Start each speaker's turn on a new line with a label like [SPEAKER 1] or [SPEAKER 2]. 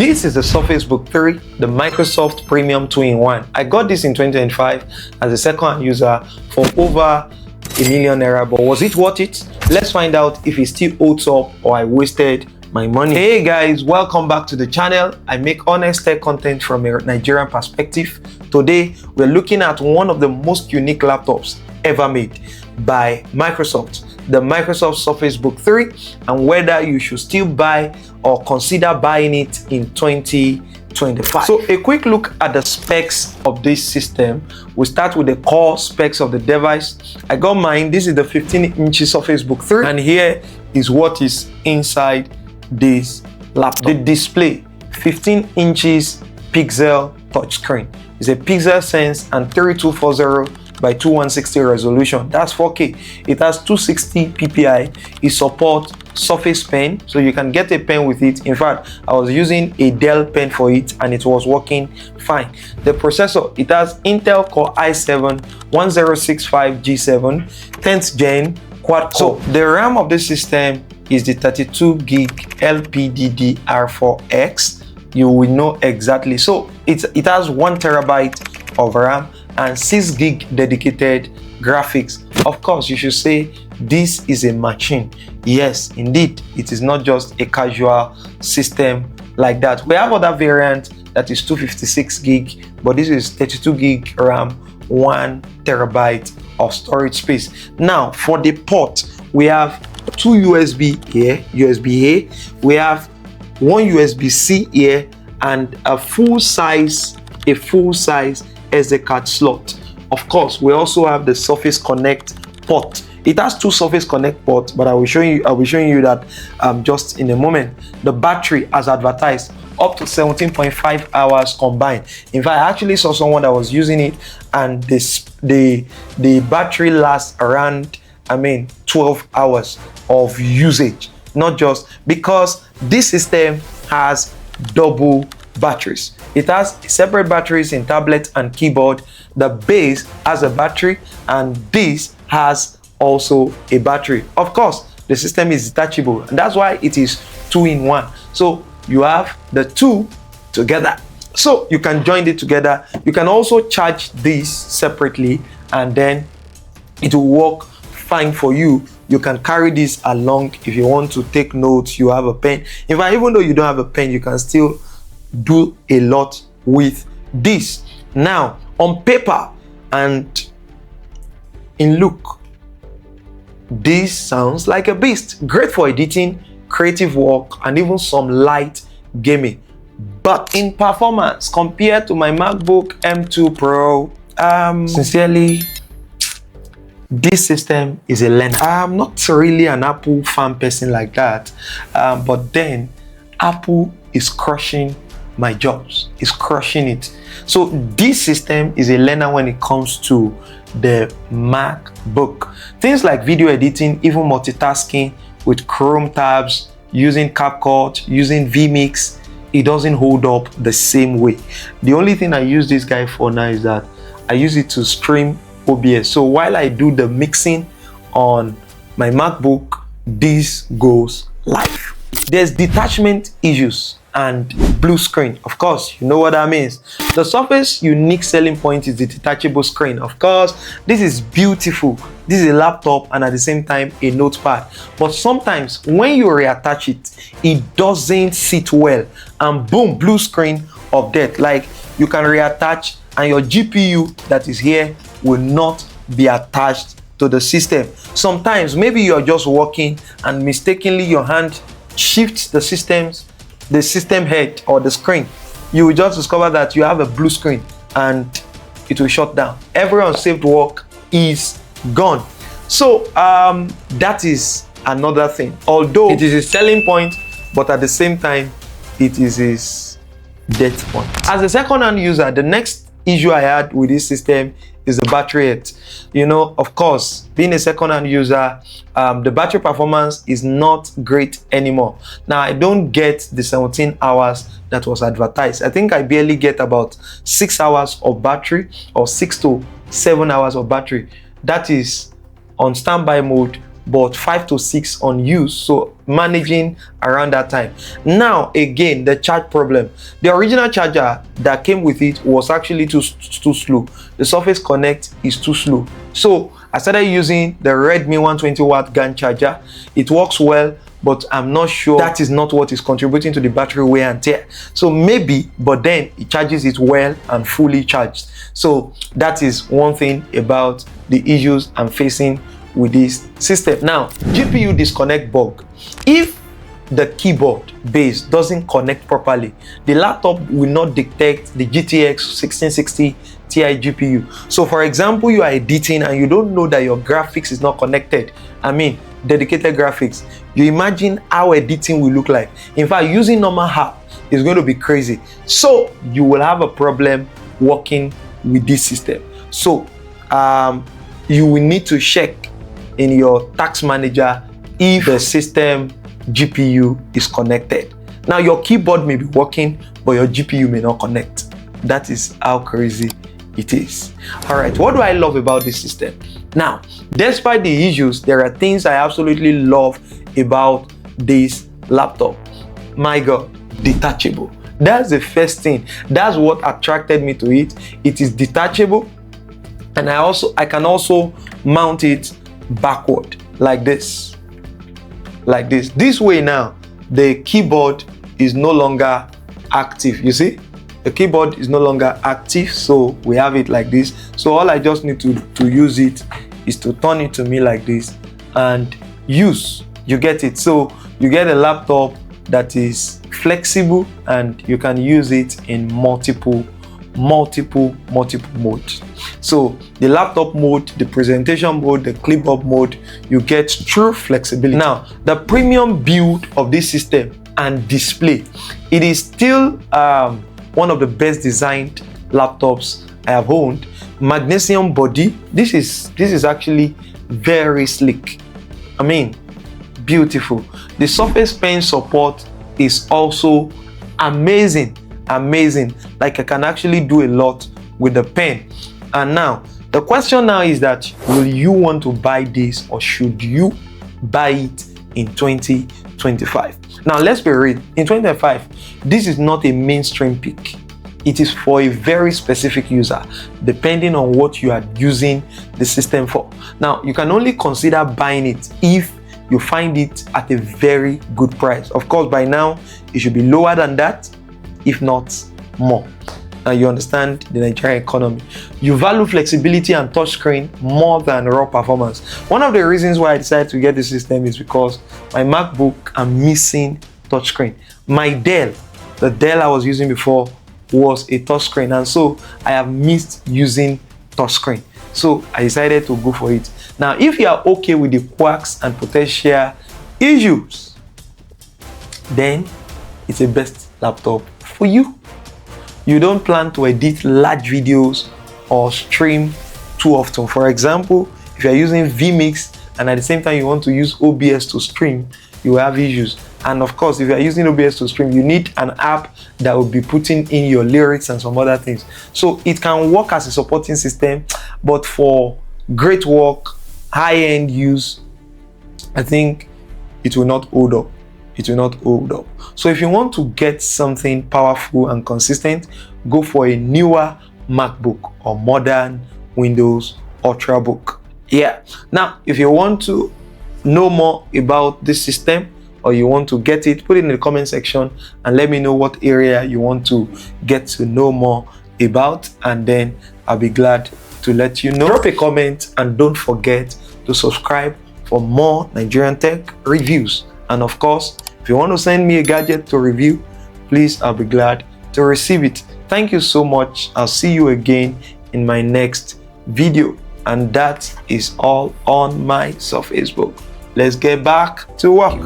[SPEAKER 1] This is the Surface Book 3, the Microsoft Premium 2-in-1. I got this in 2025 as a second-hand user for over ₦1,000,000, but was it worth it? Let's find out if it still holds up or I wasted my money. Hey guys, welcome back to the channel. I make honest tech content from a Nigerian perspective. Today, we're looking at one of the most unique laptops ever made by Microsoft, the Microsoft Surface Book 3, and whether you should still buy or consider buying it in 2025. So a quick look at the specs of this system. We start with the core specs of the device. I got mine. This is the 15-inch Surface Book 3, and here is what is inside this laptop. The display, 15 inches pixel touchscreen. It's a Pixel Sense and 3240 by 2160 resolution. That's 4K. It has 260 ppi. It supports Surface Pen, so you can get a pen with it. In fact, I was using a Dell pen for it and it was working fine. The processor, it has Intel Core i7 1065G7 10th gen quad core. So the RAM of this system is the 32 gig LPDDR4X. You will know exactly. So it has 1 terabyte of RAM and 6 gig dedicated graphics. Of course, you should say this is a machine. Yes, indeed, it is not just a casual system like that. We have other variant that is 256 gig, but this is 32 gig RAM, 1 terabyte of storage space. Now, for the port, we have 2 USB here, USB-A. We have 1 USB-C here, and a full size SD card slot. Of course, we also have the Surface Connect port. It has 2 Surface Connect ports, but I will show you that just in a moment. The battery, as advertised, up to 17.5 hours combined. In fact, I actually saw someone that was using it, and the battery lasts around 12 hours of usage. Not just because this system has double batteries. It has separate batteries in tablet and keyboard. The base has a battery, and this has also a battery. Of course, the system is detachable, and that's why it is 2-in-1. So you have the two together, so you can join it together. You can also charge this separately, and then it will work fine for you. You can carry this along if you want to take notes. You have a pen. In fact, even though you don't have a pen, you can still do a lot with this. Now, on paper and in look, this sounds like a beast. Great for editing, creative work, and even some light gaming. But in performance, compared to my MacBook M2 Pro, sincerely, this system is a learner. I'm not really an Apple fan person like that, but then Apple is crushing my jobs. It's crushing it. So this system is a learner when it comes to the MacBook. Things like video editing, even multitasking with Chrome tabs, using CapCut, using vMix, it doesn't hold up the same way. The only thing I use this guy for now is that I use it to stream OBS. So while I do the mixing on my MacBook, this goes live. There's detachment issues and blue screen. Of course, you know what that means. The Surface unique selling point is the detachable screen. Of course, this is beautiful. This is a laptop and at the same time a notepad. But sometimes when you reattach it, it doesn't sit well, and boom, blue screen of death. Like, you can reattach and your GPU that is here will not be attached to the system. Sometimes maybe you're just working and mistakenly your hand shifts the system head or the screen. You will just discover that you have a blue screen and it will shut down. Every unsaved work is gone. So that is another thing. Although it is a selling point, but at the same time it is his death point. As a second-hand user, the next issue I had with this system is the battery health. You know, of course, being a second-hand user, the battery performance is not great anymore. Now, I don't get the 17 hours that was advertised. I think I barely get about 6 hours of battery, or 6 to 7 hours of battery. That is on standby mode but 5 to 6 unused, so managing around that time. Now again, the charge problem. The original charger that came with it was actually too slow. The Surface Connect is too slow, so I started using the Redmi 120 watt GAN charger. It works well, but I'm not sure that is not what is contributing to the battery wear and tear. So maybe, but then it charges it well and fully charged. So that is one thing about the issues I'm facing with this system. Now, GPU disconnect bug. If the keyboard base doesn't connect properly, the laptop will not detect the GTX 1660 Ti GPU. So for example, you are editing and you don't know that your graphics is not connected. I mean, dedicated graphics. You imagine how editing will look like. In fact, using normal app is going to be crazy. So you will have a problem working with this system. So you will need to check in your task manager if the system GPU is connected. Now your keyboard may be working, but your GPU may not connect. That is how crazy it is. All right, what do I love about this system? Now, despite the issues, there are things I absolutely love about this laptop. My God, detachable. That's the first thing. That's what attracted me to it. It is detachable, and I can also mount it backward like this. Like this. This way now, the keyboard is no longer active. You see? The keyboard is no longer active, so we have it like this. So all I just need to use it is to turn it to me like this and use. You get it? So you get a laptop that is flexible and you can use it in multiple modes. So the laptop mode, the presentation mode, the clipboard mode, you get true flexibility. Now, the premium build of this system and display, it is still one of the best designed laptops I have owned. Magnesium body. This is actually very sleek. I mean, beautiful. The Surface Pen support is also amazing. Like I can actually do a lot with the pen. And now the question now is that, will you want to buy this, or should you buy it in 2025? Now let's be real, in 2025 this is not a mainstream pick. It is for a very specific user, depending on what you are using the system for. Now you can only consider buying it if you find it at a very good price. Of course, by now it should be lower than that, if not more. Now you understand the Nigerian economy. You value flexibility and touchscreen more than raw performance. One of the reasons why I decided to get this system is because my MacBook, I'm missing touchscreen. My Dell, the Dell I was using before, was a touchscreen, and so I have missed using touchscreen. So I decided to go for it. Now, if you are okay with the quirks and potential issues, then it's the best laptop for you. You don't plan to edit large videos or stream too often. For example, if you're using vMix and at the same time you want to use OBS to stream, you will have issues. And of course, if you're using OBS to stream, you need an app that will be putting in your lyrics and some other things. So it can work as a supporting system, but for great work, high-end use, I think it will not hold up. It will not hold up. So if you want to get something powerful and consistent, go for a newer MacBook or modern Windows Ultrabook. Yeah. Now, if you want to know more about this system, or you want to get it, put it in the comment section and let me know what area you want to get to know more about, and then I'll be glad to let you know. Drop a comment and don't forget to subscribe for more Nigerian tech reviews. And of course, if you want to send me a gadget to review, please, I'll be glad to receive it. Thank you so much. I'll see you again in my next video. And that is all on my Facebook. Let's get back to work.